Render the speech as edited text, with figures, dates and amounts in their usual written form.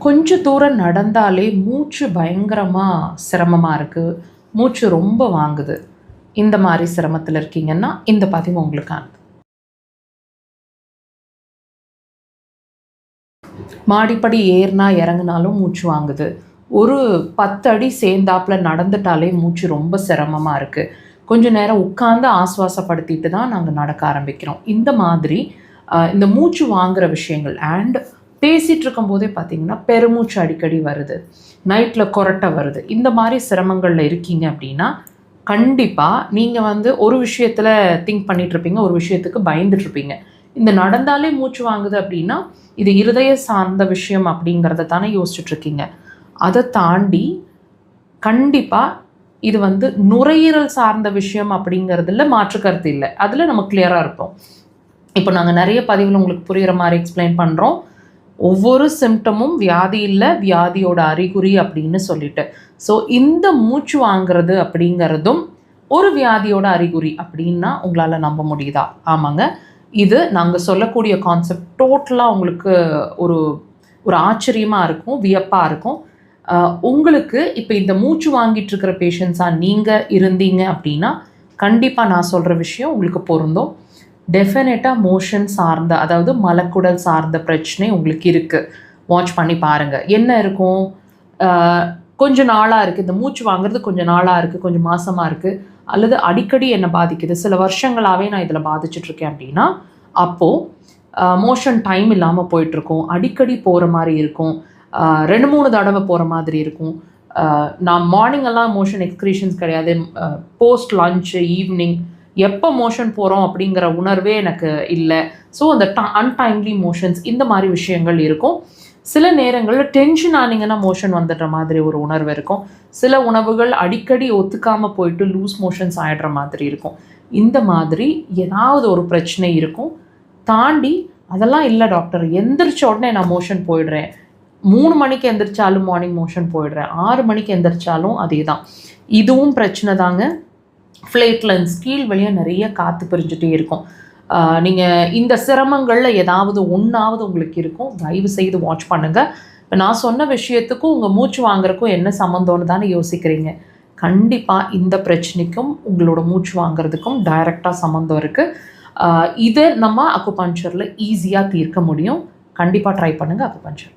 கொஞ்சம் தூரம் நடந்தாலே மூச்சு பயங்கரமாக சிரமமாக இருக்குது, மூச்சு ரொம்ப வாங்குது. இந்த மாதிரி சிரமத்தில் இருக்கீங்கன்னா இந்த பதிவு உங்களுக்கானது. மாடிப்படி ஏறினா இறங்குனாலும் மூச்சு வாங்குது, ஒரு 10 அடி சேர்ந்தாப்பில் நடந்துட்டாலே மூச்சு ரொம்ப சிரமமாக இருக்குது, கொஞ்சம் நேரம் உட்காந்து ஆஸ்வாசப்படுத்திட்டு தான் நாங்கள் நடக்க ஆரம்பிக்கிறோம். இந்த மாதிரி இந்த மூச்சு வாங்குகிற விஷயங்கள் அண்ட் பேசிகிட்டு இருக்கும்போதே பார்த்திங்கன்னா பெருமூச்சு அடிக்கடி வருது, நைட்டில் கொரட்டை வருது, இந்த மாதிரி சிரமங்களில் இருக்கீங்க அப்படின்னா கண்டிப்பாக நீங்கள் ஒரு விஷயத்தில் திங்க் பண்ணிகிட்ருப்பீங்க, ஒரு விஷயத்துக்கு பயந்துட்டுருப்பீங்க. இந்த நடந்தாலே மூச்சு வாங்குது அப்படின்னா இது இருதய சார்ந்த விஷயம் அப்படிங்கிறத தானே யோசிச்சுட்ருக்கீங்க. அதை தாண்டி கண்டிப்பாக இது நுரையீரல் சார்ந்த விஷயம் அப்படிங்கிறதுல மாற்றுக்கருத்து இல்லை, அதில் நம்ம கிளியராக இருப்போம். இப்போ நாங்கள் நிறைய பதிவில் உங்களுக்கு புரிகிற மாதிரி எக்ஸ்பிளைன் பண்ணுறோம். ஒவ்வொரு சிம்டமும் வியாதி இல்லை, வியாதியோட அறிகுறி அப்படின்னு சொல்லிட்டு. ஸோ இந்த மூச்சு வாங்கிறது அப்படிங்கிறதும் ஒரு வியாதியோட அறிகுறி அப்படின்னா உங்களால் நம்ப முடியுதா? ஆமாங்க, இது நாங்கள் சொல்லக்கூடிய கான்செப்ட் டோட்டலாக உங்களுக்கு ஒரு ஒரு ஆச்சரியமாக இருக்கும், வியப்பாக இருக்கும். உங்களுக்கு இப்போ இந்த மூச்சு வாங்கிட்டு இருக்கிற பேஷண்ட்ஸாக நீங்கள் இருந்தீங்க அப்படின்னா கண்டிப்பாக நான் சொல்கிற விஷயம் உங்களுக்கு பொருந்தும். டெஃபினட்டாக மோஷன் சார்ந்த, அதாவது மலக்குடல் சார்ந்த பிரச்சனை உங்களுக்கு இருக்குது. வாட்ச் பண்ணி பாருங்கள். என்ன இருக்கும், கொஞ்சம் நாளாக இருக்குது, இந்த மூச்சு வாங்குறது கொஞ்சம் நாளாக இருக்குது, கொஞ்சம் மாதமாக இருக்குது, அல்லது அடிக்கடி என்னை பாதிக்குது, சில வருஷங்களாகவே நான் இதில் பாதிச்சிட்ருக்கேன் அப்படின்னா அப்போது மோஷன் டைம் இல்லாமல் போயிட்டுருக்கும், அடிக்கடி போகிற மாதிரி இருக்கும், 2-3 தடவை போகிற மாதிரி இருக்கும். நான் மார்னிங்கெல்லாம் மோஷன் எக்ஸ்க்ரீஷன்ஸ் கிடையாது, போஸ்ட் லஞ்சு ஈவினிங் எப்போ மோஷன் போகிறோம் அப்படிங்கிற உணர்வே எனக்கு இல்லை. ஸோ அந்த அன்டைம்லி மோஷன்ஸ், இந்த மாதிரி விஷயங்கள் இருக்கும். சில நேரங்களில் டென்ஷன் ஆனீங்கன்னா மோஷன் வந்துடுற மாதிரி ஒரு உணர்வு இருக்கும். சில உணவுகள் அடிக்கடி ஒத்துக்காமல் போயிட்டு லூஸ் மோஷன்ஸ் ஆகிடுற மாதிரி இருக்கும். இந்த மாதிரி ஏதாவது ஒரு பிரச்சனை இருக்கும். தாண்டி அதெல்லாம் இல்லை டாக்டர், எந்திரிச்ச உடனே நான் மோஷன் போயிடுறேன், 3 மணிக்கு எந்திரிச்சாலும் மார்னிங் மோஷன் போயிடுறேன், 6 மணிக்கு எந்திரிச்சாலும் அதே தான், இதுவும் பிரச்சனை தாங்க. ஃப்ளேட்லன்ஸ் கீழ் வழியாக நிறைய காற்று பிரிஞ்சுட்டே இருக்கும். நீங்கள் இந்த சிரமங்களில் ஏதாவது ஒன்றாவது உங்களுக்கு இருக்கும். தயவு செய்து வாட்ச் பண்ணுங்கள். இப்போ நான் சொன்ன விஷயத்துக்கும் உங்கள் மூச்சு வாங்குறதுக்கும் என்ன சம்மந்தம்னு தானே யோசிக்கிறீங்க. கண்டிப்பாக இந்த பிரச்சனைக்கும் உங்களோட மூச்சு வாங்குறதுக்கும் டைரெக்டாக சம்மந்தம் இருக்குது. இதை நம்ம அக்குபஞ்சரில் ஈஸியாக தீர்க்க முடியும். கண்டிப்பாக ட்ரை பண்ணுங்கள் அக்குபஞ்சர்.